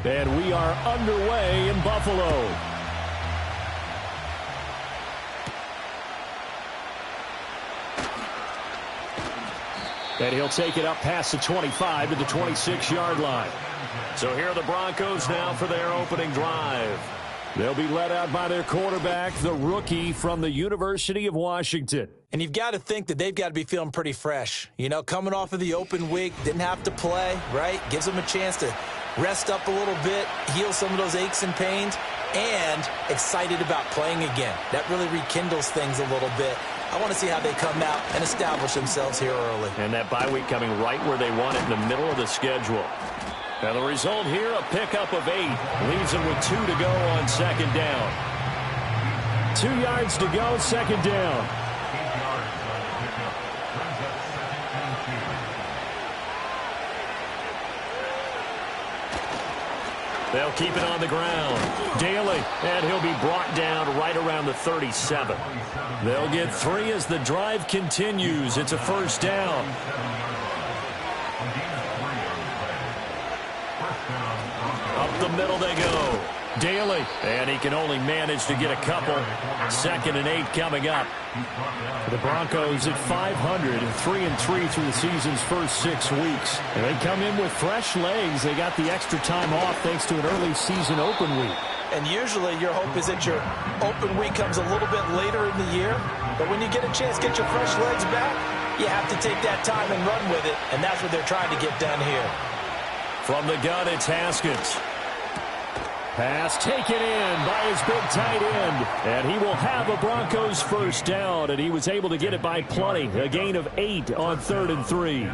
And we are underway in Buffalo. And he'll take it up past the 25 to the 26-yard line. So here are the Broncos now for their opening drive. They'll be led out by their quarterback, the rookie from the University of Washington. And you've got to think that they've got to be feeling pretty fresh. You know, coming off of the open week, didn't have to play, right? Gives them a chance to rest up a little bit, heal some of those aches and pains, and excited about playing again. That really rekindles things a little bit. I want to see how they come out and establish themselves here early. And that bye week coming right where they want it in the middle of the schedule. And the result here, a pickup of 8. Leaves them with 2 to go on second down. 2 yards to go, second down. They'll keep it on the ground. Daly, and he'll be brought down right around the 37. They'll get 3 as the drive continues. It's a first down. Up the middle they go. Daly, and he can only manage to get a couple. 2nd and 8 coming up. The Broncos at 500, 3-3 through the season's first 6 weeks. And they come in with fresh legs. They got the extra time off thanks to an early season open week. And usually your hope is that your open week comes a little bit later in the year. But when you get a chance to get your fresh legs back, you have to take that time and run with it. And that's what they're trying to get done here. From the gun, it's Haskins. Pass taken in by his big tight end. And he will have a Broncos first down, and he was able to get it by plenty. A gain of 8 on 3rd and 3.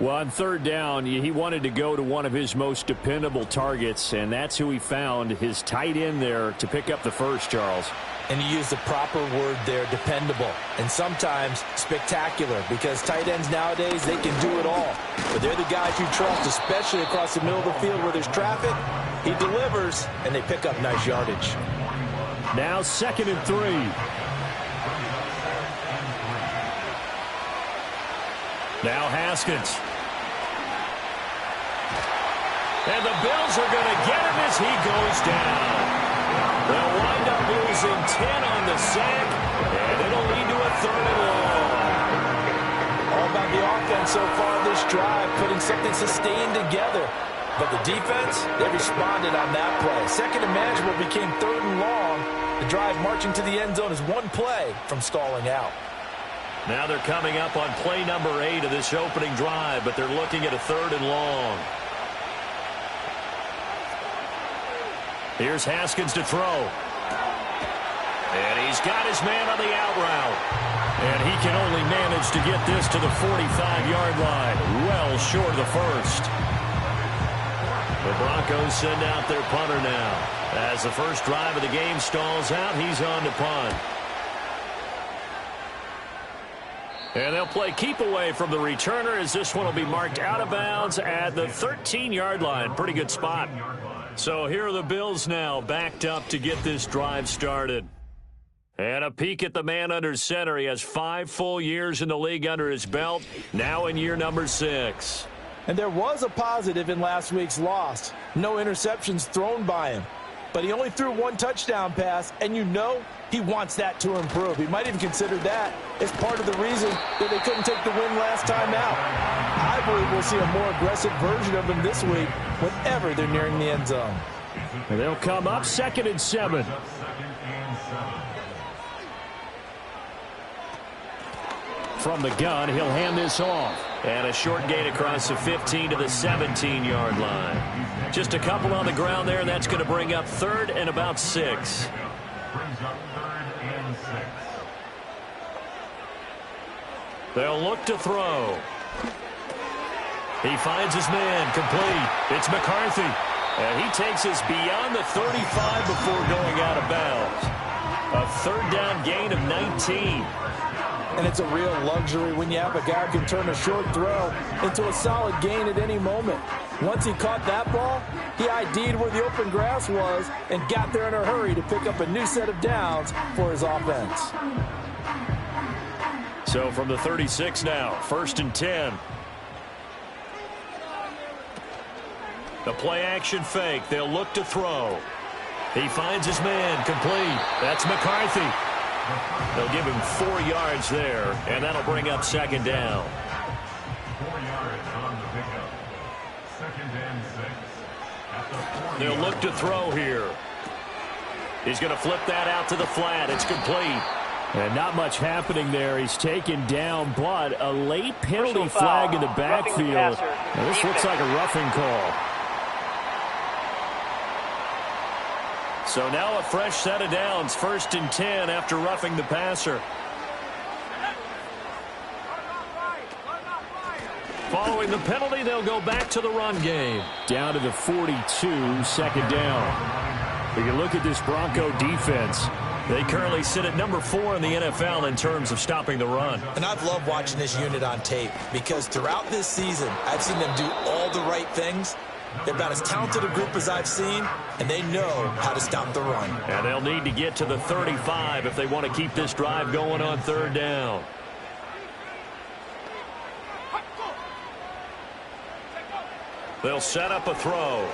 Well, on 3rd down, he wanted to go to one of his most dependable targets, and that's who he found, his tight end there, to pick up the first, Charles. And you use the proper word there, dependable, and sometimes spectacular, because tight ends nowadays, they can do it all. But they're the guys you trust, especially across the middle of the field where there's traffic. He delivers, and they pick up nice yardage. Now 2nd and 3. Now Haskins. And the Bills are going to get him as he goes down. They'll wind up losing 10 on the sack, and it'll lead to a 3rd and long. All about the offense so far this drive, putting something sustained together. But the defense, they responded on that play. 2nd and manageable became 3rd and long. The drive marching to the end zone is one play from stalling out. Now they're coming up on play number 8 of this opening drive, but they're looking at a 3rd and long. Here's Haskins to throw. And he's got his man on the out route. And he can only manage to get this to the 45-yard line. Well short of the first. The Broncos send out their punter now. As the first drive of the game stalls out, he's on to punt. And they'll play keep away from the returner as this one will be marked out of bounds at the 13-yard line. Pretty good spot. So here are the Bills now backed up to get this drive started. And a peek at the man under center. He has 5 full years in the league under his belt, now in year number 6. And there was a positive in last week's loss. No interceptions thrown by him. But he only threw 1 touchdown pass, and you know he wants that to improve. He might even consider that as part of the reason that they couldn't take the win last time out. I believe we'll see a more aggressive version of him this week whenever they're nearing the end zone. And they'll come up 2nd and 7. From the gun, he'll hand this off. And a short gain across the 15 to the 17-yard line. Just a couple on the ground there, and that's going to bring up 3rd and about 6. They'll look to throw. He finds his man, complete. It's McCarthy. And he takes us beyond the 35 before going out of bounds. A 3rd down gain of 19. And it's a real luxury when you have a guy who can turn a short throw into a solid gain at any moment. Once he caught that ball, he ID'd where the open grass was and got there in a hurry to pick up a new set of downs for his offense. So from the 36 now, 1st and 10. The play-action fake. They'll look to throw. He finds his man. Complete. That's McCarthy. They'll give him 4 yards there, and that'll bring up second down. 4 yards on the pickup. 2nd and 6. They'll look to throw here. He's going to flip that out to the flat. It's complete. And not much happening there. He's taken down, but a late penalty flag in the backfield. Now, this looks like a roughing call. So now a fresh set of downs. 1st and 10 after roughing the passer. Following the penalty, they'll go back to the run game. Down to the 42, 2nd down. We can look at this Bronco defense. They currently sit at number 4 in the NFL in terms of stopping the run. And I've loved watching this unit on tape because throughout this season, I've seen them do all the right things. They're about as talented a group as I've seen, and they know how to stop the run. And they'll need to get to the 35 if they want to keep this drive going on 3rd down. They'll set up a throw.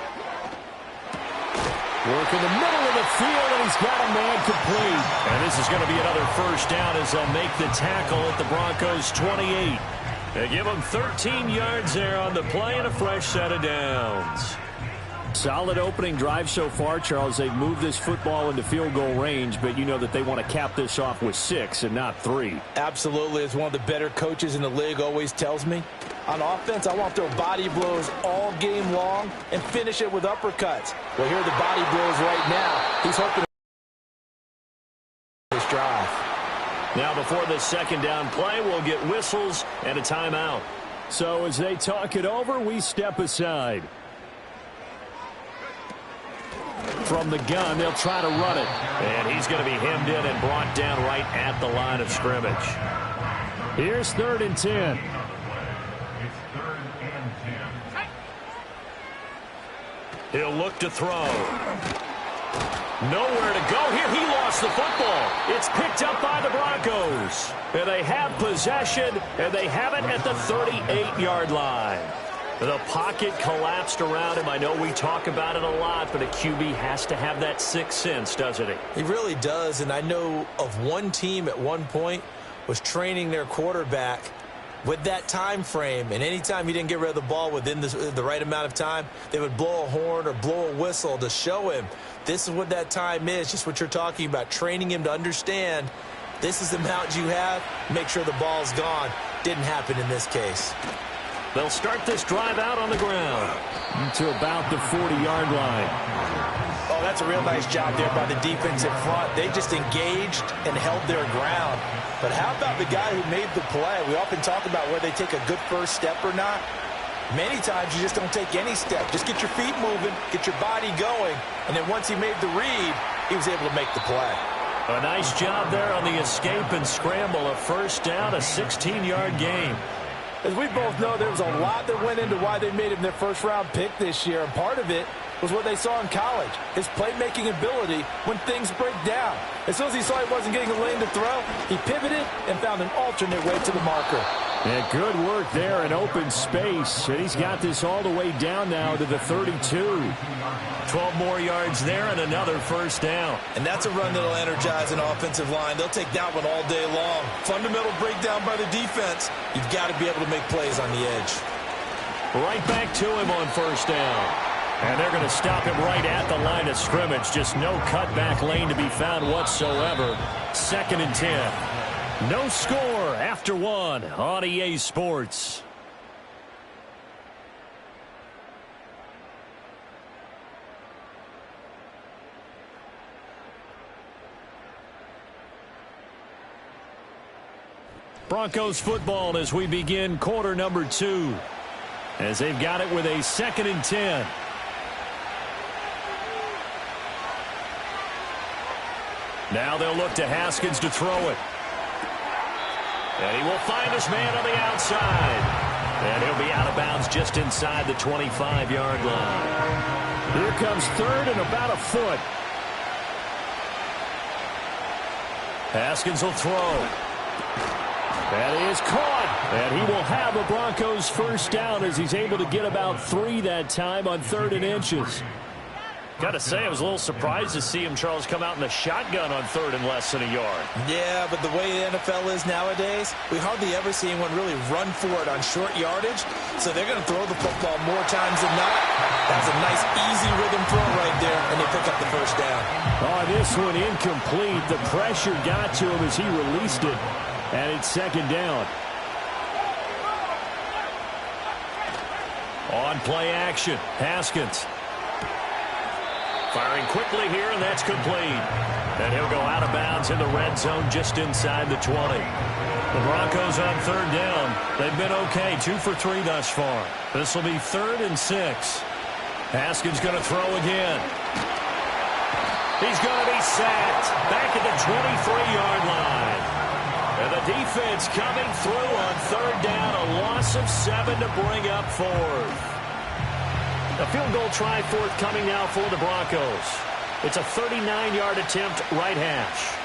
Work in the middle of the field, and he's got a man complete. And this is going to be another 1st down as they'll make the tackle at the Broncos' 28. They give them 13 yards there on the play and a fresh set of downs. Solid opening drive so far, Charles. They've moved this football into field goal range, but you know that they want to cap this off with 6 and not 3. Absolutely. As one of the better coaches in the league always tells me, on offense, I want to throw body blows all game long and finish it with uppercuts. Well, here are the body blows right now. He's hoping this drive. Now before the 2nd down play, we'll get whistles and a timeout. So as they talk it over, we step aside. From the gun, they'll try to run it. And he's going to be hemmed in and brought down right at the line of scrimmage. Here's 3rd and 10. It's 3rd and 10. He'll look to throw. Nowhere to go here. He lost the football. It's picked up by the Broncos. And they have possession, and they have it at the 38-yard line. The pocket collapsed around him. I know we talk about it a lot, but a QB has to have that 6th sense, doesn't he? He really does, and I know of one team at one point was training their quarterback with that time frame, and anytime he didn't get rid of the ball within the right amount of time, they would blow a horn or blow a whistle to show him this is what that time is, just what you're talking about, training him to understand this is the amount you have, make sure the ball's gone. Didn't happen in this case. They'll start this drive out on the ground. To about the 40-yard line. Oh, that's a real nice job there by the defensive front. They just engaged and held their ground. But how about the guy who made the play? We often talk about whether they take a good first step or not. Many times you just don't take any step. Just get your feet moving, get your body going, and then once he made the read, he was able to make the play. A nice job there on the escape and scramble. A 1st down, a 16-yard gain. As we both know, there was a lot that went into why they made him their 1st-round pick this year, and part of it was what they saw in college, his playmaking ability when things break down. As soon as he saw he wasn't getting a lane to throw, he pivoted and found an alternate way to the marker. Yeah, good work there in open space. And he's got this all the way down now to the 32. 12 more yards there and another 1st down. And that's a run that'll energize an offensive line. They'll take that one all day long. Fundamental breakdown by the defense. You've got to be able to make plays on the edge. Right back to him on 1st down. And they're going to stop him right at the line of scrimmage. Just no cutback lane to be found whatsoever. 2nd and 10. No score after 1 on EA Sports. Broncos football as we begin quarter number 2. As they've got it with a 2nd and 10. Now they'll look to Haskins to throw it. And he will find his man on the outside. And he'll be out of bounds just inside the 25-yard line. Here comes 3rd and about a foot. Haskins will throw. That is caught, and he will have a Broncos first down as he's able to get about 3 that time on 3rd and inches. Got to say, I was a little surprised to see him, Charles, come out in the shotgun on 3rd and less than a yard. Yeah, but the way the NFL is nowadays, we hardly ever see anyone really run for it on short yardage. So they're going to throw the football more times than not. That's a nice, easy rhythm throw right there, and they pick up the first down. Oh, this one incomplete. The pressure got to him as he released it, and it's 2nd down. On play action, Haskins. Firing quickly here, and that's complete. And he'll go out of bounds in the red zone just inside the 20. The Broncos on 3rd down. They've been okay, 2 for 3 thus far. This will be 3rd and 6. Haskins going to throw again. He's going to be sacked back at the 23-yard line. And the defense coming through on 3rd down, a loss of 7 to bring up 4th. A field goal try forthcoming now for the Broncos. It's a 39-yard attempt, right hash.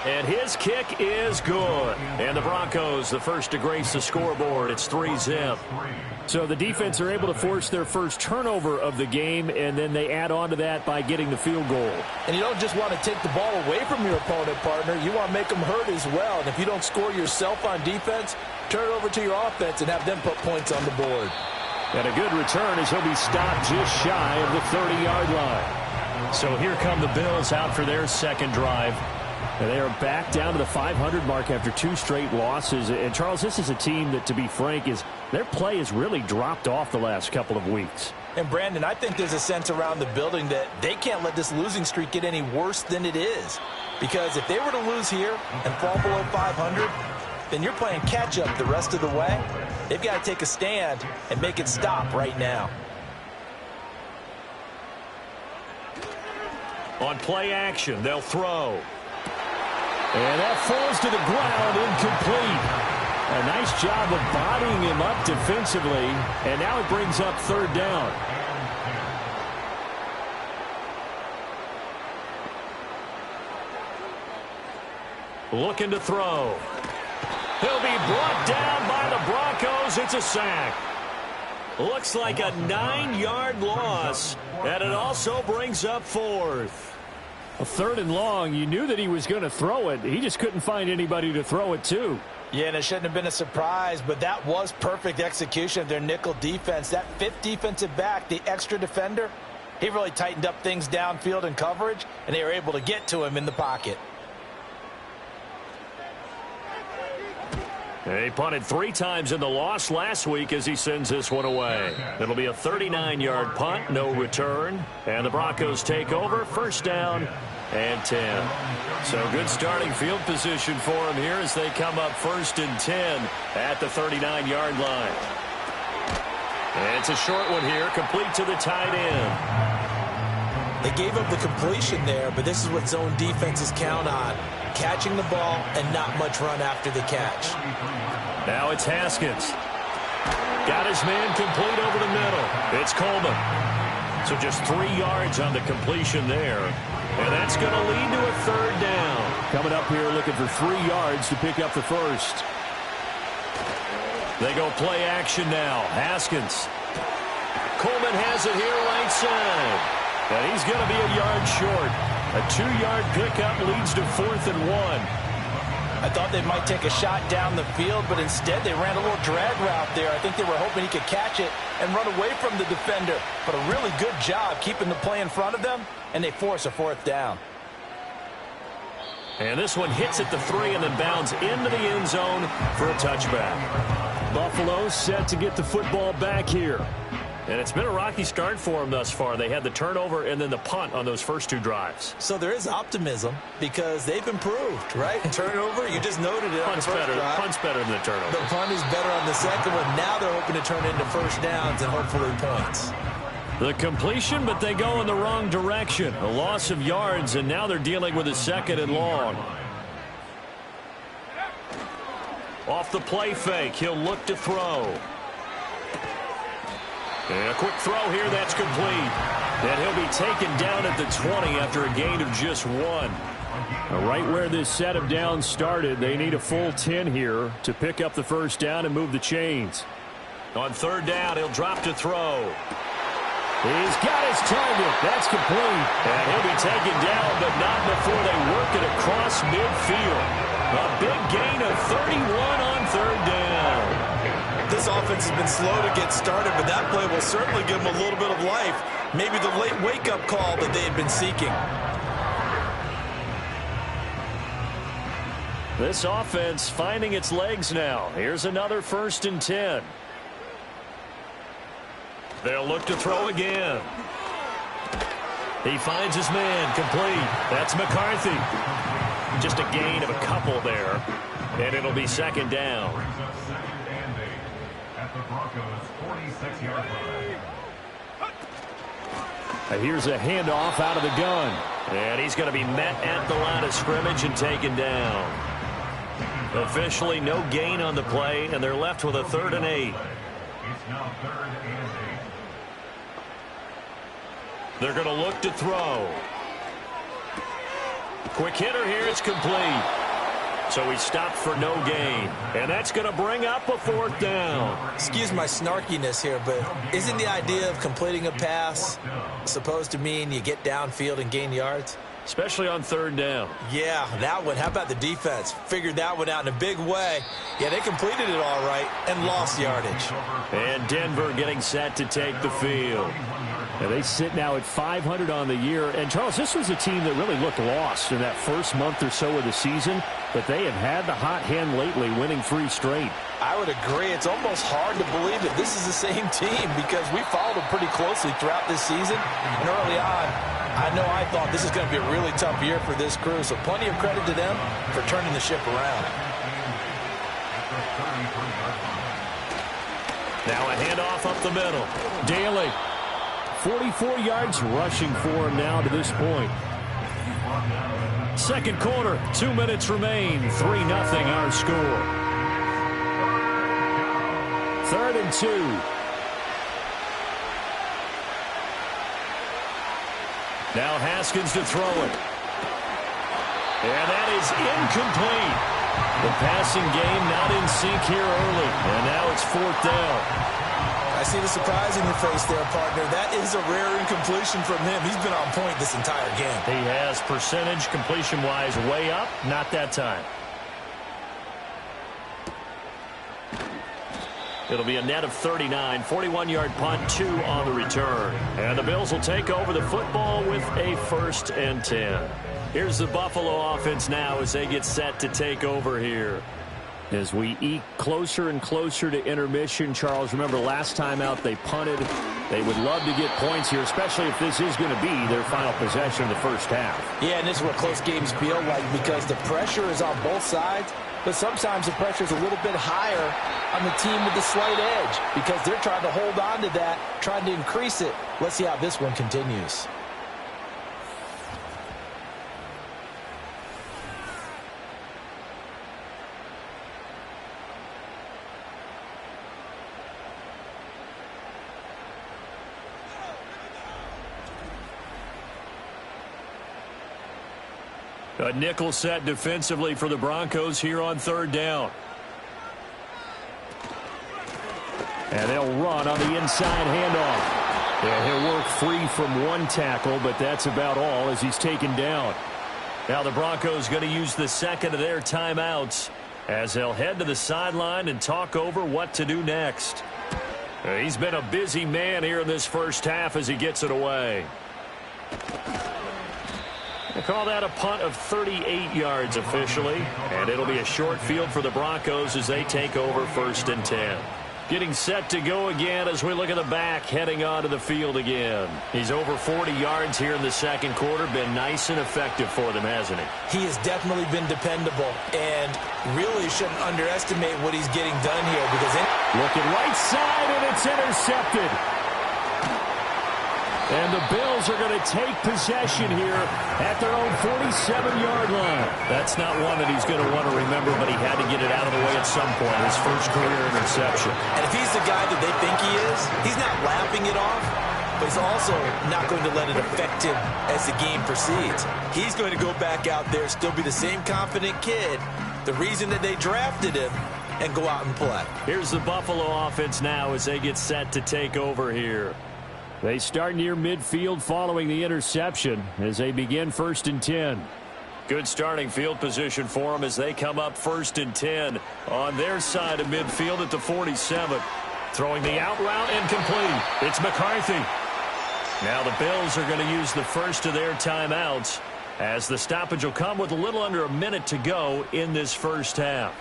And his kick is good. And the Broncos, the first to grace the scoreboard. It's 3-zip. So the defense are able to force their first turnover of the game, and then they add on to that by getting the field goal. And you don't just want to take the ball away from your opponent, partner. You want to make them hurt as well. And if you don't score yourself on defense, turn it over to your offense and have them put points on the board. And a good return as he'll be stopped just shy of the 30-yard line. So here come the Bills out for their second drive. And they are back down to the 500 mark after 2 straight losses. And, Charles, this is a team that, to be frank, their play has really dropped off the last couple of weeks. And, Brandon, I think there's a sense around the building that they can't let this losing streak get any worse than it is. Because if they were to lose here and fall below 500, then you're playing catch-up the rest of the way. They've got to take a stand and make it stop right now. On play action, they'll throw. And that falls to the ground, incomplete. A nice job of bodying him up defensively, and now it brings up 3rd down. Looking to throw. He'll be brought down by the Broncos. It's a sack. Looks like a 9-yard loss, and it also brings up 4th. A 3rd and long. You knew that he was going to throw it. He just couldn't find anybody to throw it to. Yeah, and it shouldn't have been a surprise, but that was perfect execution of their nickel defense. That 5th defensive back, the extra defender, he really tightened up things downfield in coverage, and they were able to get to him in the pocket. He punted 3 times in the loss last week as he sends this one away. It'll be a 39-yard punt, no return. And the Broncos take over, 1st down and 10. So good starting field position for him here as they come up 1st and 10 at the 39-yard line. And it's a short one here, complete to the tight end. They gave up the completion there, but this is what zone defenses count on. Catching the ball and not much run after the catch. Now it's Haskins. Got his man complete over the middle. It's Coleman. So just 3 yards on the completion there. And that's going to lead to a 3rd down. Coming up here looking for 3 yards to pick up the first. They go play action now. Haskins. Coleman has it here right side. And he's going to be a yard short. A 2-yard pickup leads to 4th and 1. I thought they might take a shot down the field, but instead they ran a little drag route there. I think they were hoping he could catch it and run away from the defender. But a really good job keeping the play in front of them, and they force a 4th down. And this one hits at the 3 and then bounds into the end zone for a touchback. Buffalo set to get the football back here. And it's been a rocky start for them thus far. They had the turnover and then the punt on those first 2 drives. So there is optimism because they've improved, right? Turnover, you just noted it. Punt's better than the turnover. The punt is better on the second one. Now they're hoping to turn into 1st downs and hopefully points. The completion, but they go in the wrong direction. A loss of yards, and now they're dealing with a 2nd and long. Off the play fake, he'll look to throw. And a quick throw here, that's complete. And he'll be taken down at the 20 after a gain of just 1. Right where this set of downs started, they need a full 10 here to pick up the first down and move the chains. On third down, he'll drop to throw. He's got his target. That's complete. And he'll be taken down, but not before they work it across midfield. A big gain of 31 on third down. This offense has been slow to get started, but that play will certainly give them a little bit of life. Maybe the late wake-up call that they had been seeking. This offense finding its legs now. Here's another 1st and 10. They'll look to throw again. He finds his man, complete. That's McCarthy. Just a gain of a couple there, and it'll be 2nd down. Brings up 2nd and 8 at the Broncos' 46-yard line. Here's a handoff out of the gun. And he's going to be met at the line of scrimmage and taken down. Officially no gain on the play, and they're left with a 3rd and 8. It's now 3rd and 8. They're going to look to throw. Quick hitter here. It's complete. So he stopped for no gain. And that's going to bring up a 4th down. Excuse my snarkiness here, but isn't the idea of completing a pass supposed to mean you get downfield and gain yards? Especially on 3rd down. Yeah, that one. How about the defense? Figured that one out in a big way. Yeah, they completed it all right and lost yardage. And Denver getting set to take the field. And they sit now at 500 on the year. And, Charles, this was a team that really looked lost in that first month or so of the season. But they have had the hot hand lately, winning 3 straight. I would agree. It's almost hard to believe that this is the same team because we followed them pretty closely throughout this season. And early on, I know I thought this is going to be a really tough year for this crew. So plenty of credit to them for turning the ship around. Now a handoff up the middle. Daly, 44 yards rushing for him now to this point. 2nd quarter, 2 minutes remain. 3-0 our score. 3rd and 2. Now Haskins to throw it. And that is incomplete. The passing game not in sync here early. And now it's 4th down. I see the surprise in your face there, partner. That is a rare incompletion from him. He's been on point this entire game. He has percentage completion-wise way up. Not that time. It'll be a net of 39. 41-yard punt, 2 on the return. And the Bills will take over the football with a 1st and 10. Here's the Buffalo offense now as they get set to take over here. As we eke closer and closer to intermission, Charles, remember last time out they punted. They would love to get points here, especially if this is going to be their final possession of the first half. Yeah, and this is what close games feel like because the pressure is on both sides, but sometimes the pressure is a little bit higher on the team with the slight edge because they're trying to hold on to that, trying to increase it. Let's see how this one continues. A nickel set defensively for the Broncos here on 3rd down. And they'll run on the inside handoff. Yeah, he'll work free from one tackle, but that's about all as he's taken down. Now the Broncos going to use the 2nd of their timeouts as they'll head to the sideline and talk over what to do next. He's been a busy man here in this first half as he gets it away. They call that a punt of 38 yards officially, and it'll be a short field for the Broncos as they take over 1st and 10. Getting set to go again as we look at the back heading onto the field again. He's over 40 yards here in the 2nd quarter. Been nice and effective for them, hasn't he? He has definitely been dependable and really shouldn't underestimate what he's getting done here because looking right side and it's intercepted. And the Bills are going to take possession here at their own 47-yard line. That's not one that he's going to want to remember, but he had to get it out of the way at some point. His first career interception. And if he's the guy that they think he is, he's not laughing it off. but he's also not going to let it affect him as the game proceeds. He's going to go back out there, still be the same confident kid, the reason that they drafted him, and go out and play. Here's the Buffalo offense now as they get set to take over here. They start near midfield following the interception as they begin 1st and 10. Good starting field position for them as they come up 1st and 10 on their side of midfield at the 47. Throwing the out route incomplete. It's McCarthy. Now the Bills are going to use the first of their timeouts as the stoppage will come with a little under a minute to go in this first half.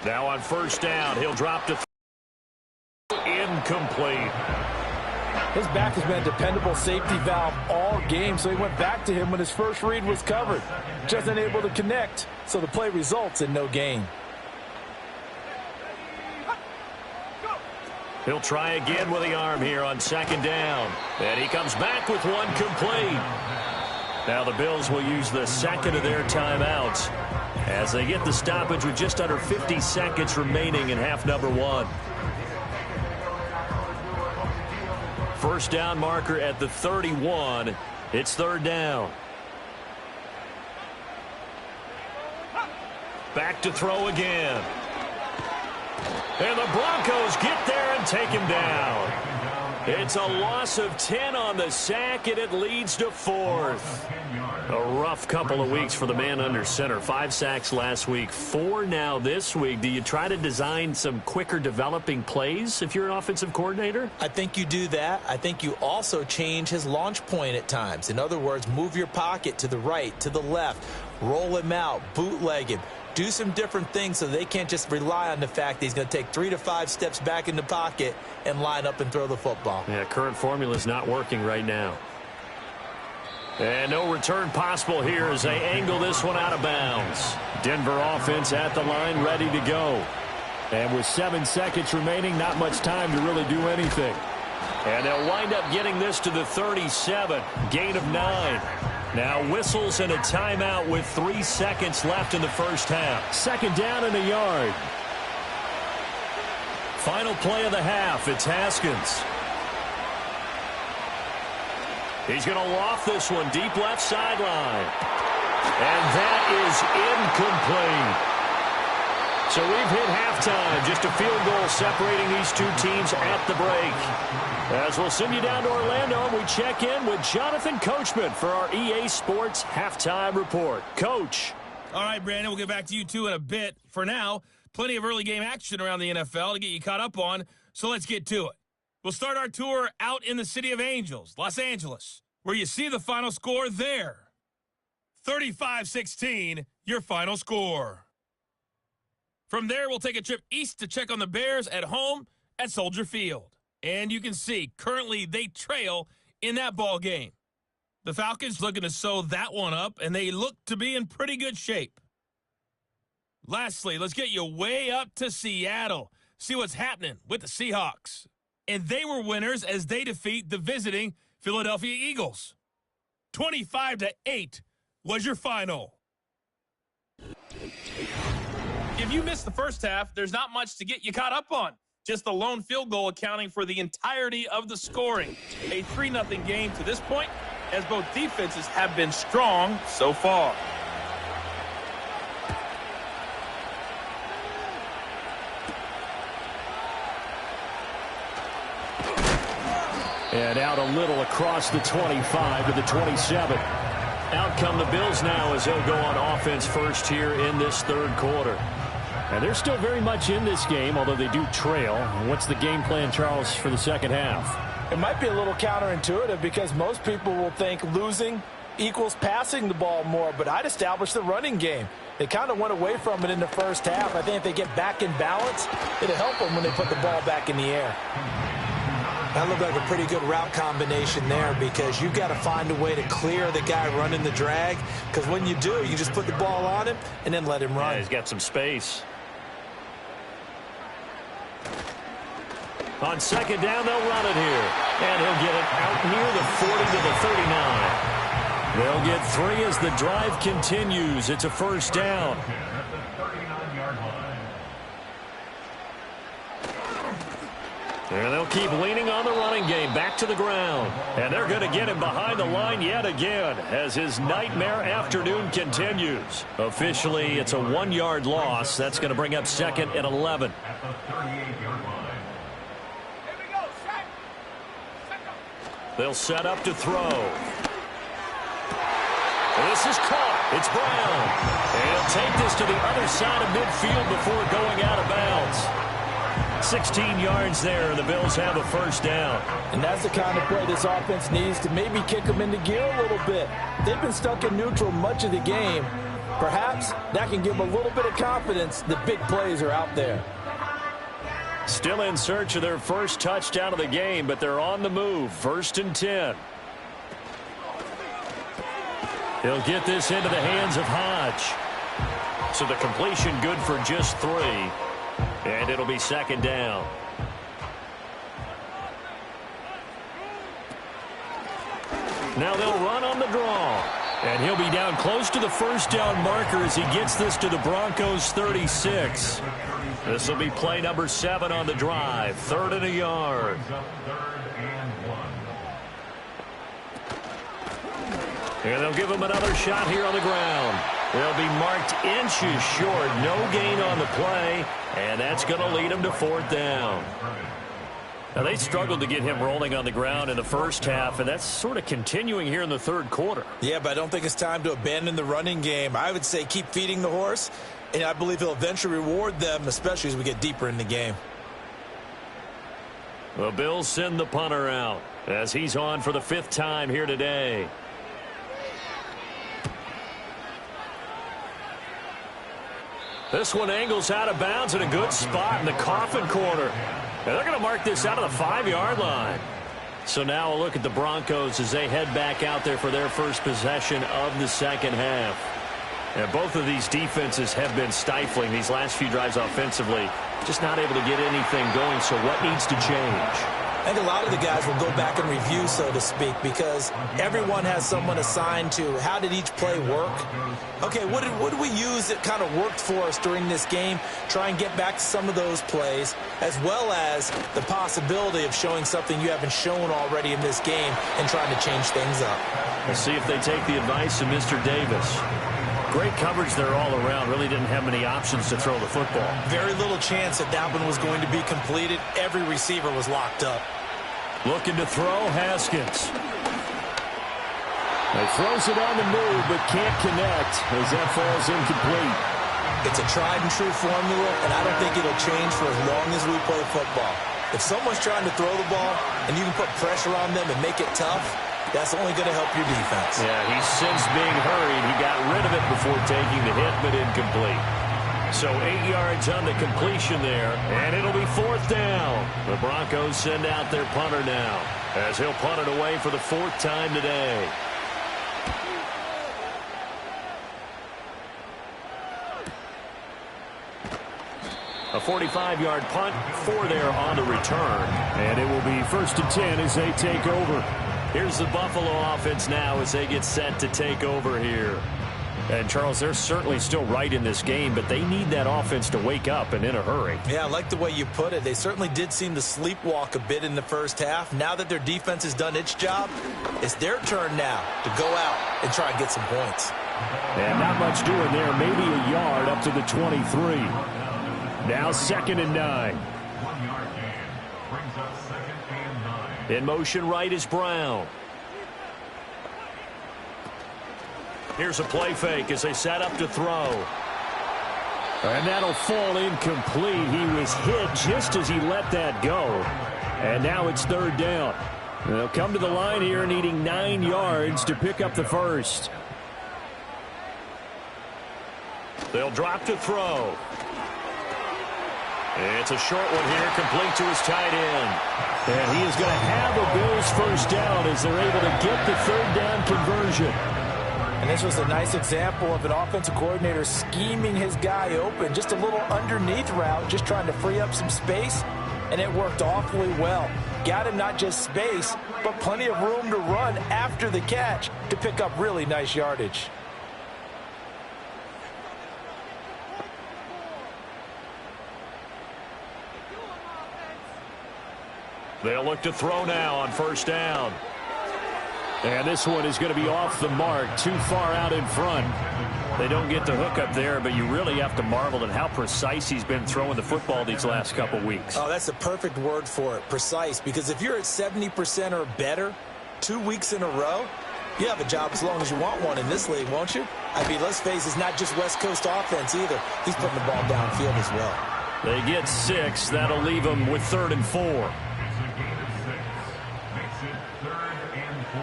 Now on 1st down, he'll drop to incomplete. His back has been a dependable safety valve all game, so he went back to him when his first read was covered. Just unable to connect, so the play results in no gain. He'll try again with the arm here on 2nd down. And he comes back with one complete. Now the Bills will use the second of their timeouts as they get the stoppage with just under 50 seconds remaining in half number 1. 1st down marker at the 31. It's 3rd down. Back to throw again. And the Broncos get there and take him down. It's a loss of 10 on the sack, and it leads to 4th. A rough couple of weeks for the man under center. 5 sacks last week, 4 now this week. Do you try to design some quicker developing plays if you're an offensive coordinator? I think you do that. I think you also change his launch point at times. In other words, move your pocket to the right, to the left, roll him out, bootleg him. Do some different things so they can't just rely on the fact that he's going to take 3 to 5 steps back in the pocket and line up and throw the football. Yeah, current formula is not working right now. And no return possible here as they angle this one out of bounds. Denver offense at the line, ready to go. And with 7 seconds remaining, not much time to really do anything. And they'll wind up getting this to the 37. Gain of 9. Now whistles and a timeout with 3 seconds left in the first half. 2nd down and a yard. Final play of the half. It's Haskins. He's going to loft this one deep left sideline. And that is incomplete. So we've hit halftime. Just a field goal separating these two teams at the break. As we'll send you down to Orlando, and we check in with Jonathan Coachman for our EA Sports Halftime Report. Coach. All right, Brandon, we'll get back to you two in a bit. For now, plenty of early game action around the NFL to get you caught up on, so let's get to it. We'll start our tour out in the City of Angels, Los Angeles, where you see the final score there. 35-16, your final score. From there, we'll take a trip east to check on the Bears at home at Soldier Field. And you can see, currently, they trail in that ball game. The Falcons looking to sew that one up, and they look to be in pretty good shape. Lastly, let's get you way up to Seattle. See what's happening with the Seahawks. And they were winners as they defeat the visiting Philadelphia Eagles. 25-8 was your final. If you missed the first half, there's not much to get you caught up on. Just the lone field goal accounting for the entirety of the scoring. A 3-0 game to this point, as both defenses have been strong so far. And out a little across the 25 to the 27. Out come the Bills now as they'll go on offense first here in this third quarter. And they're still very much in this game, although they do trail. What's the game plan, Charles, for the second half? It might be a little counterintuitive because most people will think losing equals passing the ball more, but I'd establish the running game. They kind of went away from it in the first half. I think if they get back in balance, it'll help them when they put the ball back in the air. That looked like a pretty good route combination there because you've got to find a way to clear the guy running the drag, because when you do, you just put the ball on him and then let him run. Yeah, he's got some space. On second down, they'll run it here. And he'll get it out near the 40 to the 39. They'll get 3 as the drive continues. It's a first down. And they'll keep leaning on the running game back to the ground. And they're going to get him behind the line yet again as his nightmare afternoon continues. Officially, it's a 1-yard loss. That's going to bring up 2nd and 11. At the 38-yard line. They'll set up to throw. This is caught. It's Brown. And he'll take this to the other side of midfield before going out of bounds. 16 yards there, and the Bills have a first down. And that's the kind of play this offense needs to maybe kick them into gear a little bit. They've been stuck in neutral much of the game. Perhaps that can give them a little bit of confidence that big plays are out there. Still in search of their first touchdown of the game, but they're on the move. 1st and 10. He'll get this into the hands of Hodge. So the completion good for just 3. And it'll be 2nd down. Now they'll run on the draw. And he'll be down close to the first down marker as he gets this to the Broncos 36. This will be play number 7 on the drive. 3rd and a yard. And they'll give him another shot here on the ground. They'll be marked inches short. No gain on the play. And that's going to lead them to 4th down. Now, they struggled to get him rolling on the ground in the first half, and that's sort of continuing here in the 3rd quarter. Yeah, but I don't think it's time to abandon the running game. I would say keep feeding the horse, and I believe he'll eventually reward them, especially as we get deeper in the game. The Bills send the punter out as he's on for the 5th time here today. This one angles out of bounds in a good spot in the coffin corner. And they're going to mark this out of the 5-yard line. So now a look at the Broncos as they head back out there for their first possession of the 2nd half. And both of these defenses have been stifling these last few drives offensively. Just not able to get anything going. So what needs to change? I think a lot of the guys will go back and review, so to speak, because everyone has someone assigned to how did each play work. Okay, what did we use that kind of worked for us during this game? Try and get back to some of those plays, as well as the possibility of showing something you haven't shown already in this game and trying to change things up. We'll see if they take the advice of Mr. Davis. Great coverage there all around. Really didn't have many options to throw the football. Very little chance that that one was going to be completed. Every receiver was locked up. Looking to throw, Haskins. He throws it on the move, but can't connect as that falls incomplete. It's a tried and true formula, and I don't think it'll change for as long as we play football. If someone's trying to throw the ball and you can put pressure on them and make it tough, that's only going to help your defense. Yeah, he's since being hurried. He got rid of it before taking the hit, but incomplete. So 8 yards on the completion there, and it'll be 4th down. The Broncos send out their punter now as he'll punt it away for the 4th time today. A 45-yard punt, 4 there on the return. And it will be 1st and 10 as they take over. Here's the Buffalo offense now as they get set to take over here. And, Charles, they're certainly still right in this game, but they need that offense to wake up and in a hurry. Yeah, I like the way you put it. They certainly did seem to sleepwalk a bit in the first half. Now that their defense has done its job, it's their turn now to go out and try and get some points. And not much doing there. Maybe a yard up to the 23. Now 2nd and 9. 1-yard gain brings up 2nd and 9. In motion right is Brown. Here's a play fake as they set up to throw. And that'll fall incomplete. He was hit just as he let that go. And now it's 3rd down. They'll come to the line here needing 9 yards to pick up the first. They'll drop to throw. It's a short one here, complete to his tight end. And he is going to have a Bills first down as they're able to get the 3rd down conversion. And this was a nice example of an offensive coordinator scheming his guy open. Just a little underneath route, just trying to free up some space, and it worked awfully well. Got him not just space, but plenty of room to run after the catch to pick up really nice yardage. They'll look to throw now on first down. And this one is going to be off the mark, too far out in front. They don't get the hook up there, but you really have to marvel at how precise he's been throwing the football these last couple weeks. Oh, that's the perfect word for it, precise, because if you're at 70% or better 2 weeks in a row, you have a job as long as you want one in this league, won't you? I mean, let's face it, it's not just West Coast offense either. He's putting the ball downfield as well. They get 6. That'll leave them with 3rd and 4. It's a gain of 6. Makes it 3rd and 4.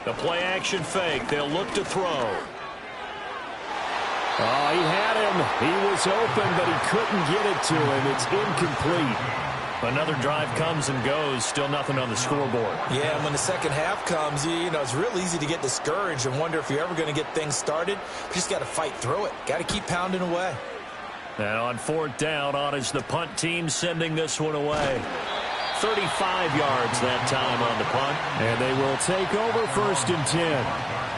The play action fake. They'll look to throw. Oh, he had him. He was open, but he couldn't get it to him. It's incomplete. Another drive comes and goes. Still nothing on the scoreboard. Yeah, and when the second half comes, you know, it's real easy to get discouraged and wonder if you're ever going to get things started. You just got to fight through it. Got to keep pounding away. And on 4th down, on is the punt team sending this one away. 35 yards that time on the punt. And they will take over 1st and 10.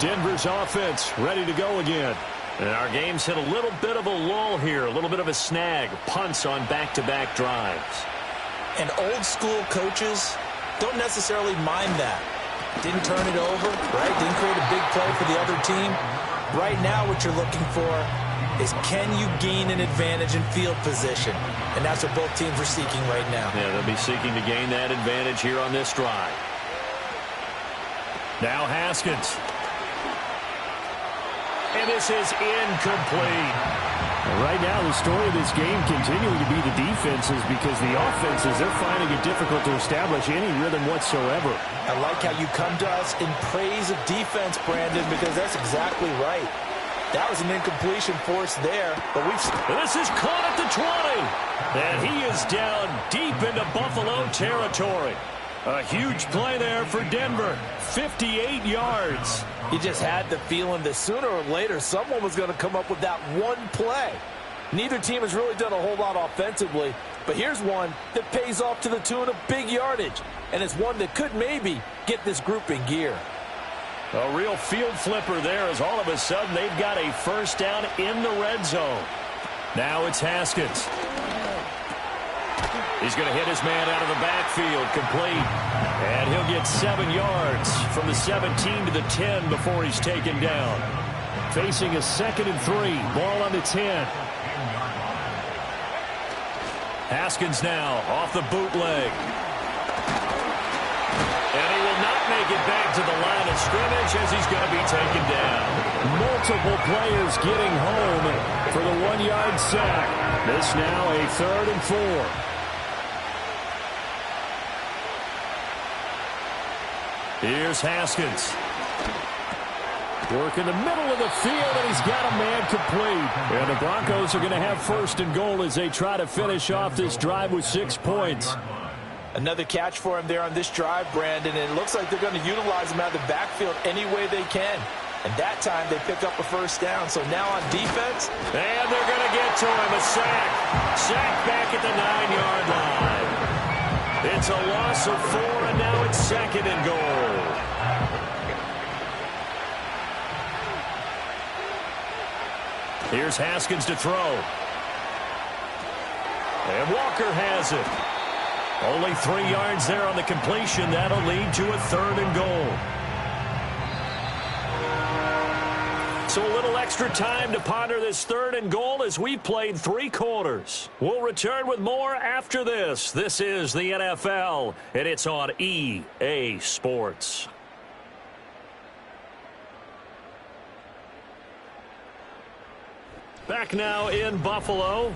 Denver's offense ready to go again. And our game's hit a little bit of a lull here, a little bit of a snag. Punts on back-to-back drives. And old school coaches don't necessarily mind that. Didn't turn it over, right? Didn't create a big play for the other team. Right now what you're looking for is, can you gain an advantage in field position? And that's what both teams are seeking right now. Yeah, they'll be seeking to gain that advantage here on this drive. Now Haskins. And this is incomplete. Right now, the story of this game continuing to be the defenses, because the offenses, they're finding it difficult to establish any rhythm whatsoever. I like how you come to us in praise of defense, Brandon, because that's exactly right. That was an incompletion forced there, but this is caught at the 20. And he is down deep into Buffalo territory. A huge play there for Denver. 58 yards. You just had the feeling that sooner or later someone was going to come up with that one play. Neither team has really done a whole lot offensively, but here's one that pays off to the tune of big yardage, and it's one that could maybe get this group in gear. A real field flipper there, as all of a sudden they've got a first down in the red zone. Now it's Haskins. He's going to hit his man out of the backfield, complete. And he'll get 7 yards from the 17 to the 10 before he's taken down. Facing a 2nd and 3, ball on the 10. Haskins now off the bootleg. And he will not make it back to the line of scrimmage as he's going to be taken down. Multiple players getting home for the 1-yard sack. This now a 3rd and 4. Here's Haskins. Work in the middle of the field, and he's got a man complete. And the Broncos are going to have 1st and goal as they try to finish off this drive with 6 points. Another catch for him there on this drive, Brandon, and it looks like they're going to utilize him out of the backfield any way they can. And that time they pick up a first down. So now on defense. And they're going to get to him. A sack. Sack back at the 9-yard line. It's a loss of 4, and now it's 2nd and goal. Here's Haskins to throw. And Walker has it. Only 3 yards there on the completion. That'll lead to a 3rd and goal. So a little extra time to ponder this 3rd and goal as we've played 3 quarters. We'll return with more after this. This is the NFL, and it's on EA Sports. Back now in Buffalo.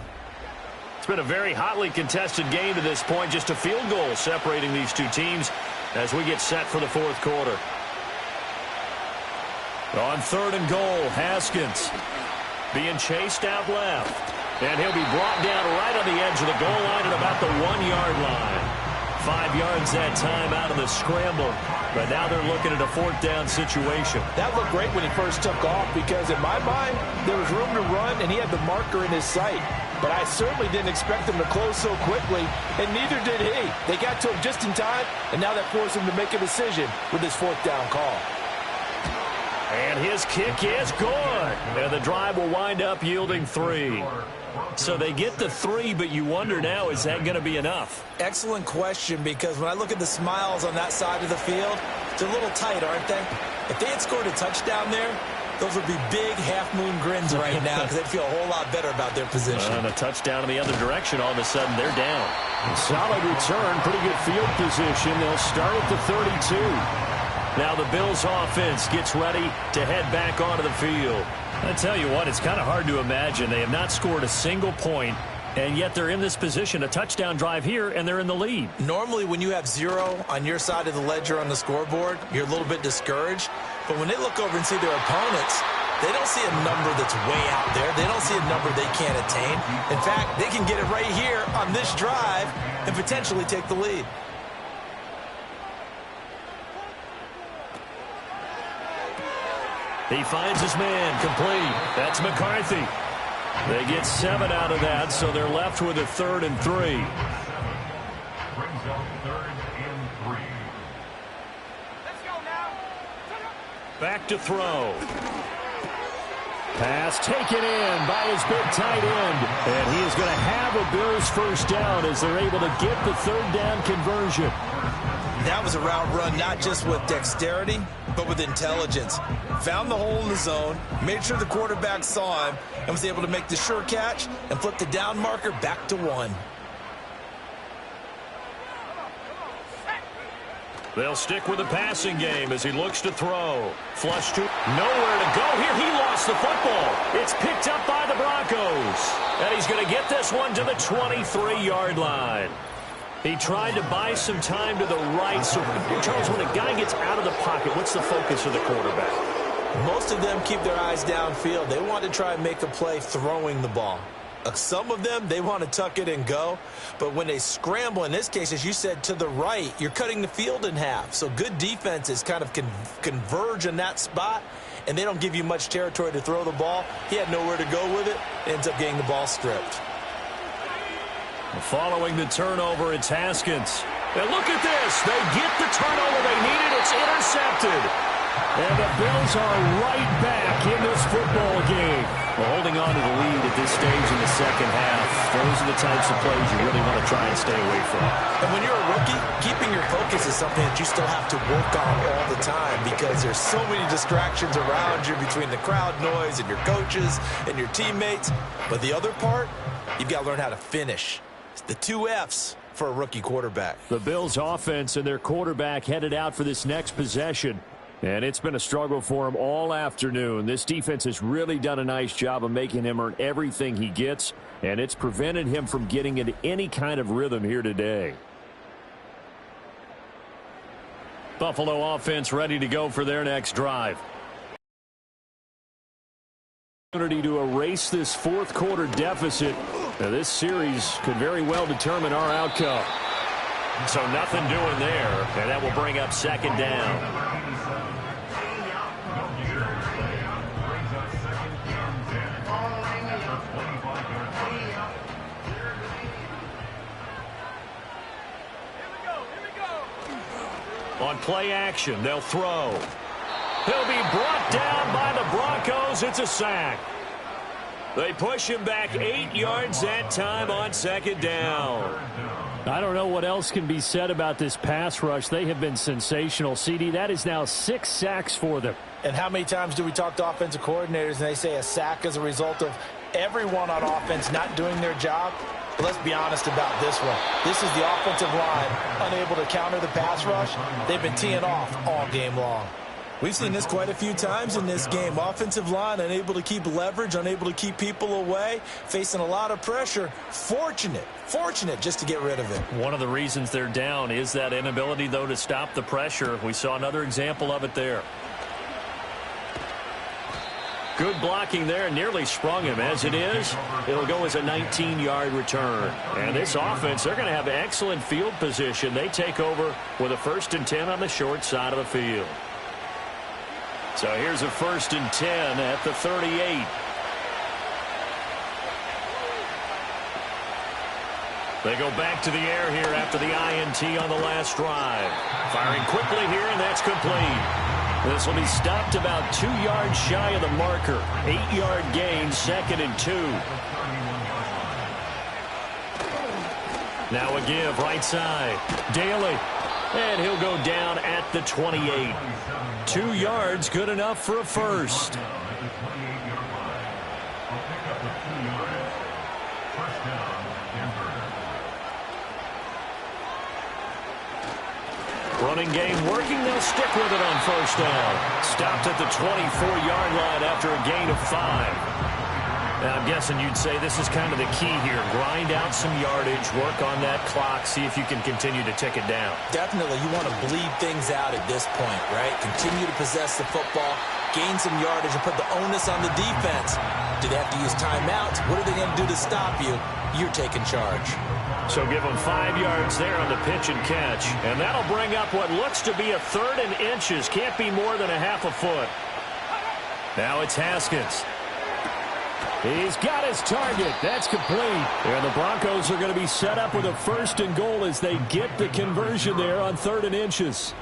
It's been a very hotly contested game to this point. Just a field goal separating these two teams as we get set for the 4th quarter. On 3rd and goal, Haskins being chased out left. And he'll be brought down right on the edge of the goal line at about the 1-yard line. 5 yards that time out of the scramble. But now they're looking at a 4th down situation. That looked great when he first took off because in my mind, there was room to run and he had the marker in his sight. But I certainly didn't expect him to close so quickly, and neither did he. They got to him just in time, and now that forced him to make a decision with his 4th down call. And his kick is good. And the drive will wind up yielding 3. So they get the 3, but you wonder now, is that going to be enough? Excellent question, because when I look at the smiles on that side of the field, they're a little tight, aren't they? If they had scored a touchdown there, those would be big half-moon grins right now because they'd feel a whole lot better about their position. And a touchdown in the other direction, all of a sudden they're down. Solid return, pretty good field position. They'll start at the 32. Now the Bills offense gets ready to head back onto the field. I tell you what, it's kind of hard to imagine. They have not scored a single point, and yet they're in this position, a touchdown drive here, and they're in the lead. Normally when you have 0 on your side of the ledger on the scoreboard, you're a little bit discouraged. But when they look over and see their opponents, they don't see a number that's way out there. They don't see a number they can't attain. In fact, they can get it right here on this drive and potentially take the lead. He finds his man, complete. That's McCarthy. They get 7 out of that, so they're left with a 3rd and 3. Brings up 3rd and 3. Back to throw. Pass taken in by his big tight end. And he is going to have a Bills first down as they're able to get the 3rd down conversion. That was a route run not just with dexterity, but with intelligence. Found the hole in the zone, made sure the quarterback saw him, and was able to make the sure catch and flip the down marker back to 1. They'll stick with the passing game as he looks to throw. Flush to nowhere to go here. He lost the football. It's picked up by the Broncos. And he's going to get this one to the 23-yard line. He tried to buy some time to the right. So, Charles, when a guy gets out of the pocket, what's the focus of the quarterback? Most of them keep their eyes downfield. They want to try and make a play throwing the ball. Some of them, they want to tuck it and go. But when they scramble, in this case, as you said, to the right, you're cutting the field in half. So good defenses kind of converge in that spot, and they don't give you much territory to throw the ball. He had nowhere to go with it. Ends up getting the ball stripped. Following the turnover, it's Haskins. And look at this. They get the turnover they needed. It's intercepted. And the Bills are right back in this football game. Well, holding on to the lead at this stage in the second half, those are the types of plays you really want to try and stay away from. And when you're a rookie, keeping your focus is something that you still have to work on all the time because there's so many distractions around you between the crowd noise and your coaches and your teammates. But the other part, you've got to learn how to finish. It's the 2 F's for a rookie quarterback. The Bills offense and their quarterback headed out for this next possession. And it's been a struggle for him all afternoon. This defense has really done a nice job of making him earn everything he gets, and it's prevented him from getting into any kind of rhythm here today. Buffalo offense ready to go for their next drive. Opportunity to erase this fourth quarter deficit. Now, this series could very well determine our outcome. So nothing doing there, and that will bring up 2nd down. On play action, they'll throw. He'll be brought down by the Broncos. It's a sack. They push him back 8 yards that time on 2nd down. I don't know what else can be said about this pass rush. They have been sensational, CD. That is now 6 sacks for them. And how many times do we talk to offensive coordinators and they say a sack is a result of everyone on offense not doing their job? But let's be honest about this one. This is the offensive line unable to counter the pass rush. They've been teeing off all game long. We've seen this quite a few times in this game. Offensive line unable to keep leverage, unable to keep people away, facing a lot of pressure. Fortunate just to get rid of it. One of the reasons they're down is that inability, though, to stop the pressure. We saw another example of it there. Good blocking there, nearly sprung him. As it is, it'll go as a 19-yard return. And this offense, they're going to have excellent field position. They take over with a 1st and 10 on the short side of the field. So here's a 1st and 10 at the 38. They go back to the air here after the INT on the last drive. Firing quickly here, and that's complete. This will be stopped about 2 yards shy of the marker. 8-yard gain, 2nd and 2. Now a give, right side. Daly. And he'll go down at the 28. 2 yards, good enough for a first. Running game working. They'll stick with it on first down. Stopped at the 24-yard line after a gain of 5. Now, I'm guessing you'd say this is kind of the key here. Grind out some yardage, work on that clock, see if you can continue to tick it down. Definitely. You want to bleed things out at this point, right? Continue to possess the football, gain some yardage, and put the onus on the defense. Do they have to use timeouts? What are they going to do to stop you? You're taking charge. So give them 5 yards there on the pitch and catch. And that'll bring up what looks to be a 3rd and inches. Can't be more than a half a foot. Now it's Haskins. He's got his target. That's complete. And the Broncos are going to be set up with a 1st and goal as they get the conversion there on 3rd and inches.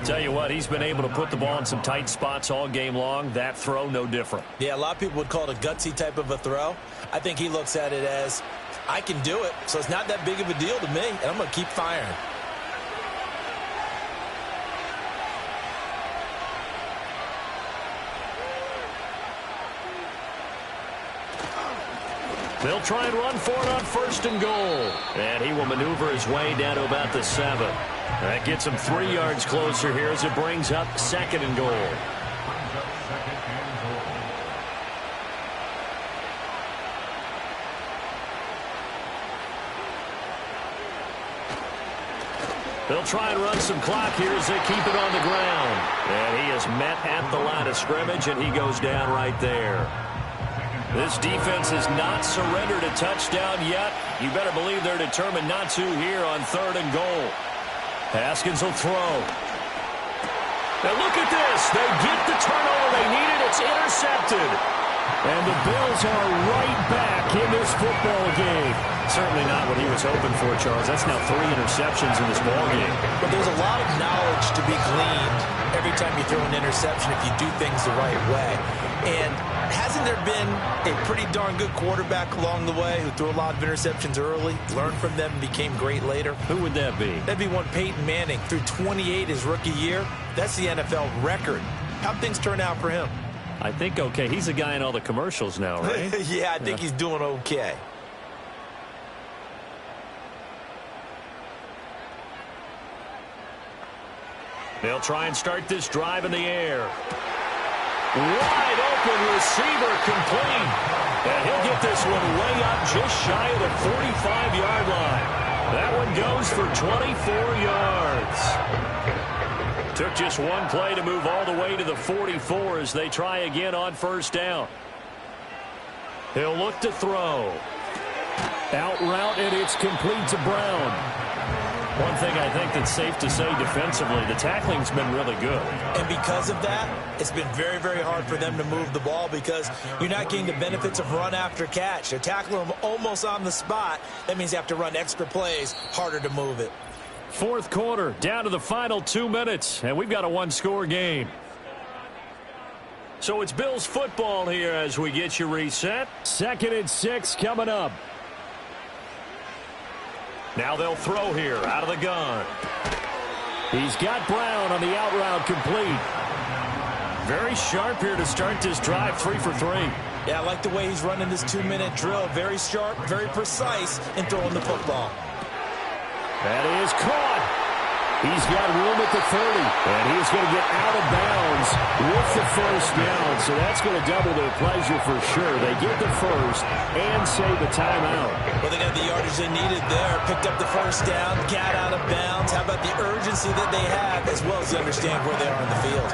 Tell you what, he's been able to put the ball in some tight spots all game long. That throw, no different. Yeah, a lot of people would call it a gutsy type of a throw. I think he looks at it as, I can do it, so it's not that big of a deal to me, and I'm going to keep firing. They'll try and run for it on 1st and goal. And he will maneuver his way down to about the 7. That gets him 3 yards closer here as it brings up 2nd and goal. They'll try and run some clock here as they keep it on the ground. And he is met at the line of scrimmage, and he goes down right there. This defense has not surrendered a touchdown yet. You better believe they're determined not to here on 3rd and goal. Haskins will throw. Now look at this. They get the turnover they needed. It's intercepted. And the Bills are right back in this football game. Certainly not what he was hoping for, Charles. That's now 3 interceptions in this ball game. But there's a lot of knowledge to be gleaned every time you throw an interception if you do things the right way. And hasn't there been a pretty darn good quarterback along the way who threw a lot of interceptions early, learned from them, and became great later? Who would that be? That'd be one Peyton Manning. Threw 28 his rookie year. That's the NFL record. How'd things turn out for him? I think okay. He's a guy in all the commercials now, right? Yeah, I think he's doing okay. They'll try and start this drive in the air. Wide open receiver complete. And he'll get this one way up just shy of the 45-yard line. That one goes for 24 yards. Took just one play to move all the way to the 44 as they try again on 1st down. He'll look to throw. Out route, and it's complete to Brown. One thing I think that's safe to say defensively, the tackling's been really good. And because of that, it's been very, very hard for them to move the ball because you're not getting the benefits of run after catch. They're tackling them almost on the spot. That means they have to run extra plays, harder to move it. 4th quarter, down to the final 2 minutes, and we've got a 1-score game. So it's Bills football here as we get you reset. 2nd and 6 coming up. Now they'll throw here out of the gun. He's got Brown on the out route complete. Very sharp here to start this drive, 3 for 3. Yeah, I like the way he's running this 2-minute drill. Very sharp, very precise in throwing the football. That is caught. He's got room at the 30, and he's going to get out of bounds with the 1st down. So that's going to double their pleasure for sure. They get the 1st and save the timeout. Well, they got the yardage they needed there. Picked up the 1st down, got out of bounds. How about the urgency that they have as well as they understand where they are in the field?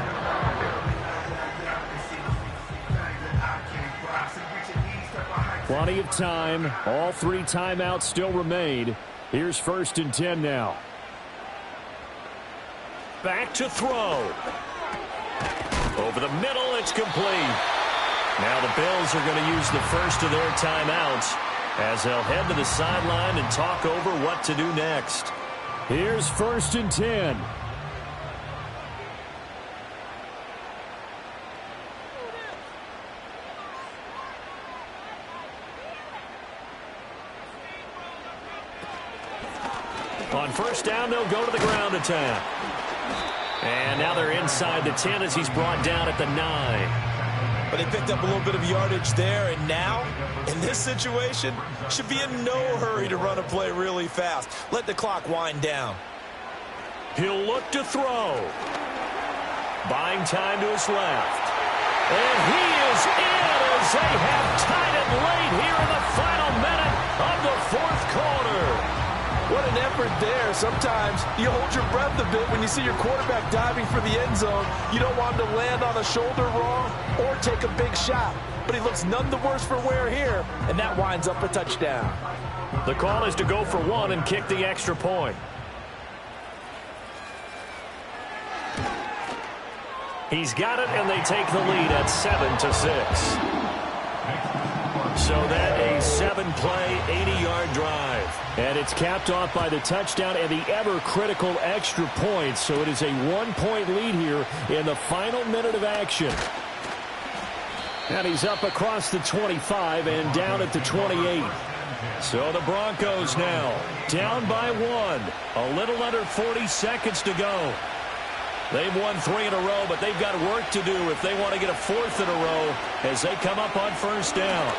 Plenty of time. All 3 timeouts still remain. Here's 1st and 10 now. Back to throw. Over the middle, it's complete. Now the Bills are going to use the 1st of their timeouts as they'll head to the sideline and talk over what to do next. Here's 1st and 10. On first down, they'll go to the ground attack. And now they're inside the 10 as he's brought down at the 9. But they picked up a little bit of yardage there, and now, in this situation, should be in no hurry to run a play really fast. Let the clock wind down. He'll look to throw. Buying time to his left. And he is in as they have tied it late here in the final minute of the fourth quarter. What an effort there. Sometimes you hold your breath a bit when you see your quarterback diving for the end zone. You don't want him to land on a shoulder wrong or take a big shot. But he looks none the worse for wear here, and that winds up a touchdown. The call is to go for one and kick the extra point. He's got it, and they take the lead at 7-6. So that a 7-play, 80-yard drive. And it's capped off by the touchdown and the ever-critical extra point. So it is a 1-point lead here in the final minute of action. And he's up across the 25 and down at the 28. So the Broncos now down by 1. A little under 40 seconds to go. They've won 3 in a row, but they've got work to do if they want to get a 4th in a row as they come up on first down.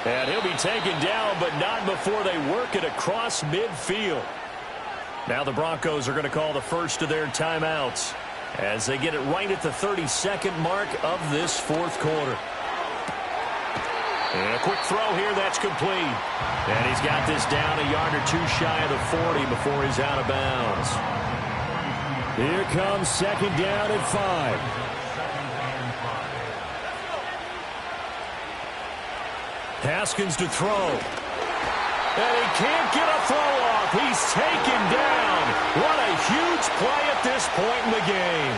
And he'll be taken down, but not before they work it across midfield. Now the Broncos are going to call the first of their timeouts as they get it right at the 32nd mark of this fourth quarter. And a quick throw here, that's complete. And he's got this down a yard or 2 shy of the 40 before he's out of bounds. Here comes second down at 5. Haskins to throw. And he can't get a throw off. He's taken down. What a huge play at this point in the game.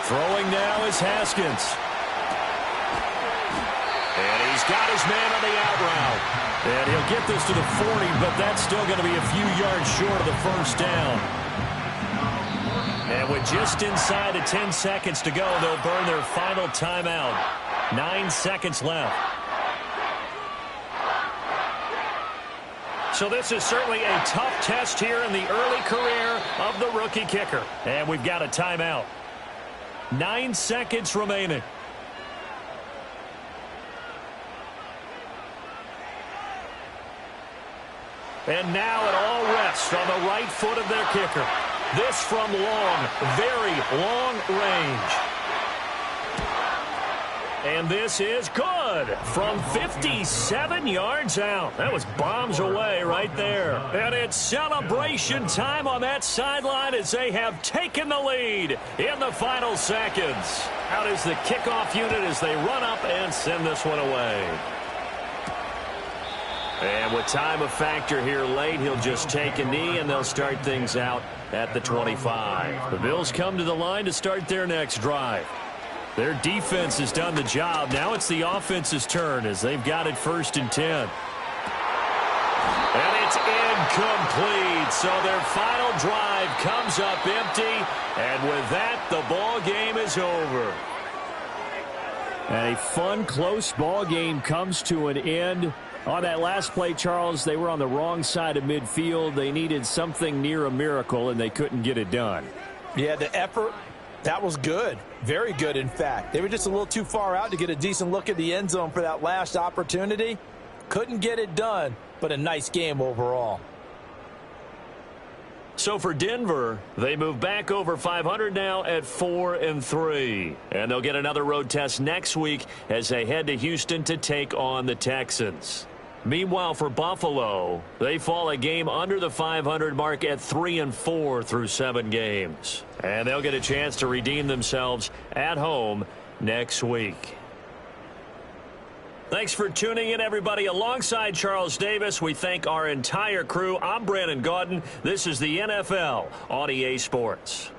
Throwing now is Haskins. And he's got his man on the out route. And he'll get this to the 40, but that's still going to be a few yards short of the first down. And with just inside of 10 seconds to go, they'll burn their final timeout. 9 seconds left. So this is certainly a tough test here in the early career of the rookie kicker. And we've got a timeout. 9 seconds remaining. And now it all rests on the right foot of their kicker. This from long, very long range. And this is good from 57 yards out. That was bombs away right there. And it's celebration time on that sideline as they have taken the lead in the final seconds. Out is the kickoff unit as they run up and send this one away. And with time a factor here late, he'll just take a knee and they'll start things out at the 25. The Bills come to the line to start their next drive. Their defense has done the job. Now it's the offense's turn as they've got it 1st and 10. And it's incomplete. So their final drive comes up empty. And with that, the ball game is over. And a fun, close ball game comes to an end. On that last play, Charles, they were on the wrong side of midfield. They needed something near a miracle, and they couldn't get it done. Yeah, the effort, that was good. Very good, in fact. They were just a little too far out to get a decent look at the end zone for that last opportunity. Couldn't get it done, but a nice game overall. So for Denver, they move back over 500 now at 4-3. And they'll get another road test next week as they head to Houston to take on the Texans. Meanwhile, for Buffalo, they fall a game under the 500 mark at 3-4 through 7 games. And they'll get a chance to redeem themselves at home next week. Thanks for tuning in, everybody. Alongside Charles Davis, we thank our entire crew. I'm Brandon Gaudin. This is the NFL on EA Sports.